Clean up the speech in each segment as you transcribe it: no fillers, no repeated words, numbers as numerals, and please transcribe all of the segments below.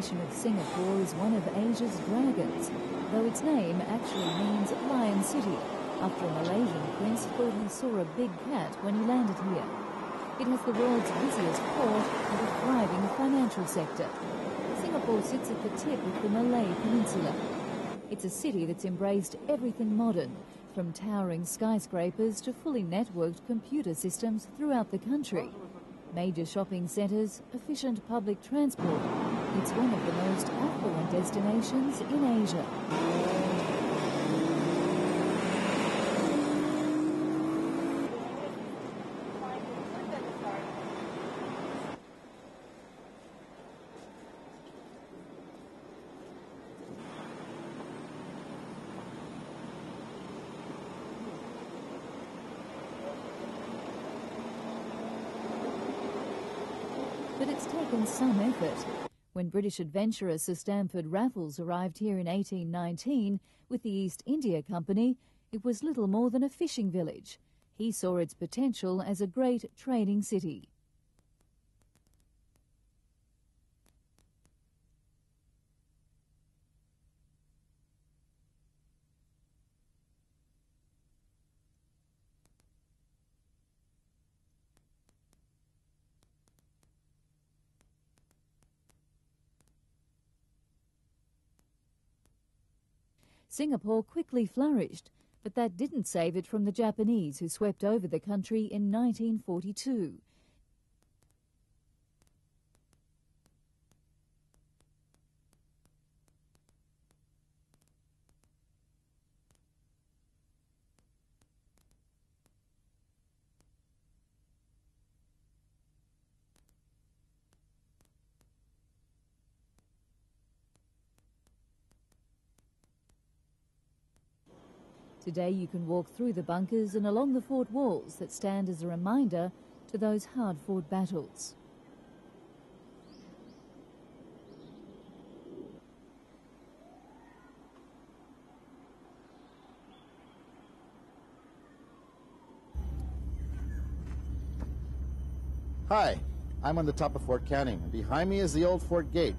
reputation of Singapore as one of Asia's dragons, though its name actually means Lion City, after a Malaysian prince thought he saw a big cat when he landed here. It has the world's busiest port and a thriving financial sector. Singapore sits at the tip of the Malay Peninsula. It's a city that's embraced everything modern, from towering skyscrapers to fully networked computer systems throughout the country. Major shopping centres, efficient public transport. It's one of the most affluent destinations in Asia. But it's taken some effort. When British adventurer Sir Stamford Raffles arrived here in 1819 with the East India Company, it was little more than a fishing village. He saw its potential as a great trading city. Singapore quickly flourished, but that didn't save it from the Japanese who swept over the country in 1942. Today you can walk through the bunkers and along the fort walls that stand as a reminder to those hard-fought battles. Hi, I'm on the top of Fort Canning, and behind me is the old Fort Gate.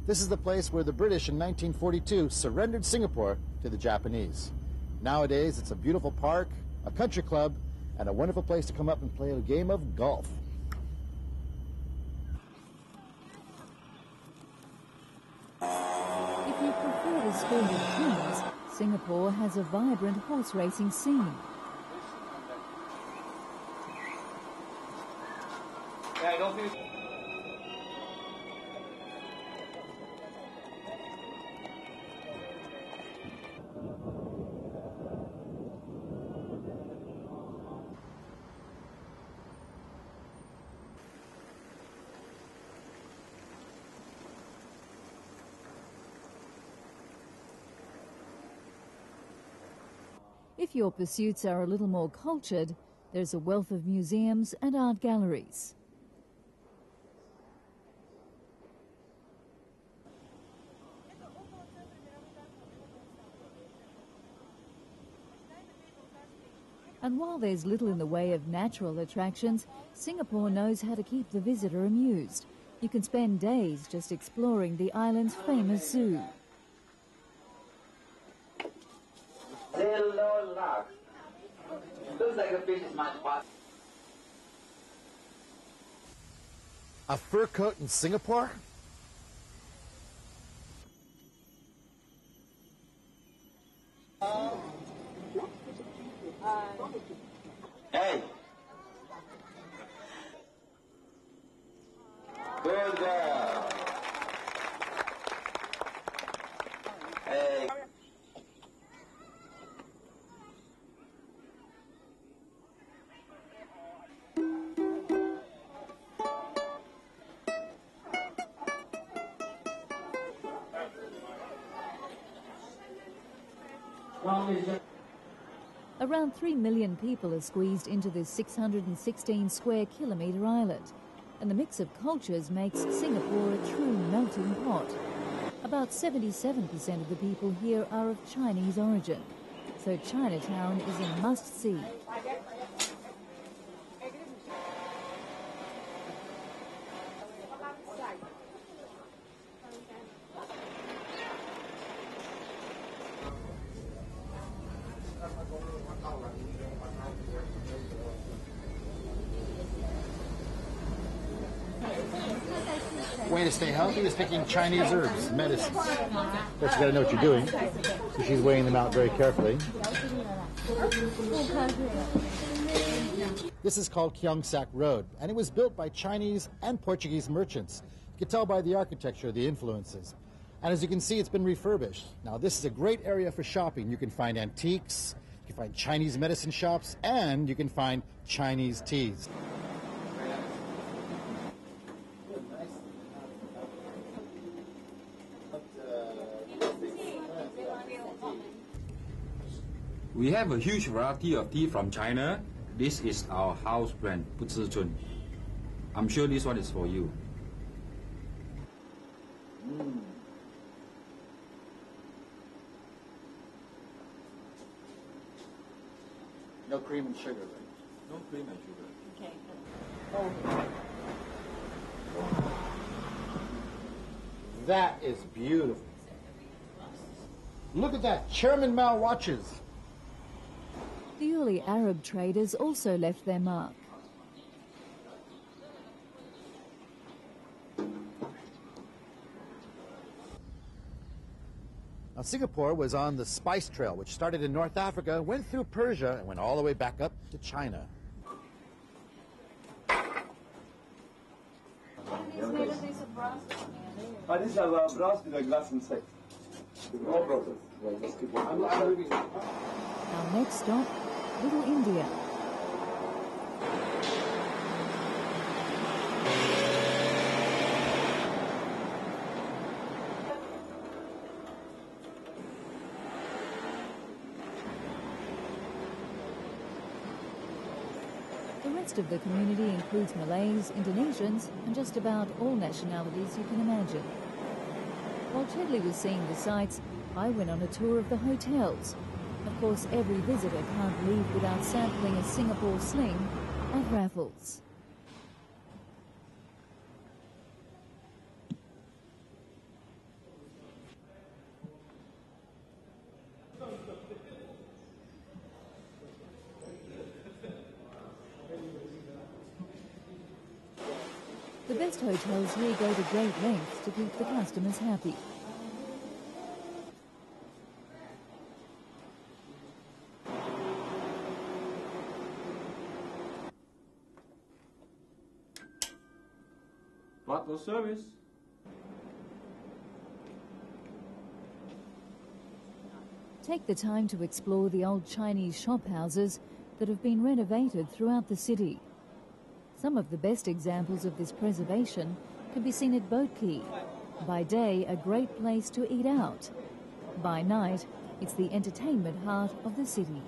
This is the place where the British in 1942 surrendered Singapore to the Japanese. Nowadays, it's a beautiful park, a country club, and a wonderful place to come up and play a game of golf. If you prefer the sport of kings, Singapore has a vibrant horse racing scene. If your pursuits are a little more cultured, there's a wealth of museums and art galleries. And while there's little in the way of natural attractions, Singapore knows how to keep the visitor amused. You can spend days just exploring the island's famous zoo. Looks like a fish is much faster. A fur coat in Singapore? Hey! Good girl! Hey! Around 3 million people are squeezed into this 616 square kilometre island, and the mix of cultures makes Singapore a true melting pot. About 77% of the people here are of Chinese origin, so Chinatown is a must-see. way to stay healthy is taking Chinese herbs, medicines. But you gotta know what you're doing. So she's weighing them out very carefully. This is called Kiongsak Road, and it was built by Chinese and Portuguese merchants. You can tell by the architecture the influences. And as you can see, it's been refurbished. Now, this is a great area for shopping. You can find antiques, you can find Chinese medicine shops, and you can find Chinese teas. We have a huge variety of tea from China. This is our house brand, Puzichun. I'm sure this one is for you. No cream and sugar, right? No cream and sugar. Okay. That is beautiful. Look at that, Chairman Mao watches. The early Arab traders also left their mark. Now, Singapore was on the spice trail, which started in North Africa, went through Persia, and went all the way back up to China. This is our brass with a glass inside. No problem. Just keep on. Our next stop, Little India. The rest of the community includes Malays, Indonesians, and just about all nationalities you can imagine. While Chedley was seeing the sights, I went on a tour of the hotels. Of course, every visitor can't leave without sampling a Singapore sling at Raffles. The best hotels here go to great lengths to keep the customers happy. Bottle service. Take the time to explore the old Chinese shop houses that have been renovated throughout the city. Some of the best examples of this preservation can be seen at Boat Quay. By day, a great place to eat out. By night, it's the entertainment heart of the city.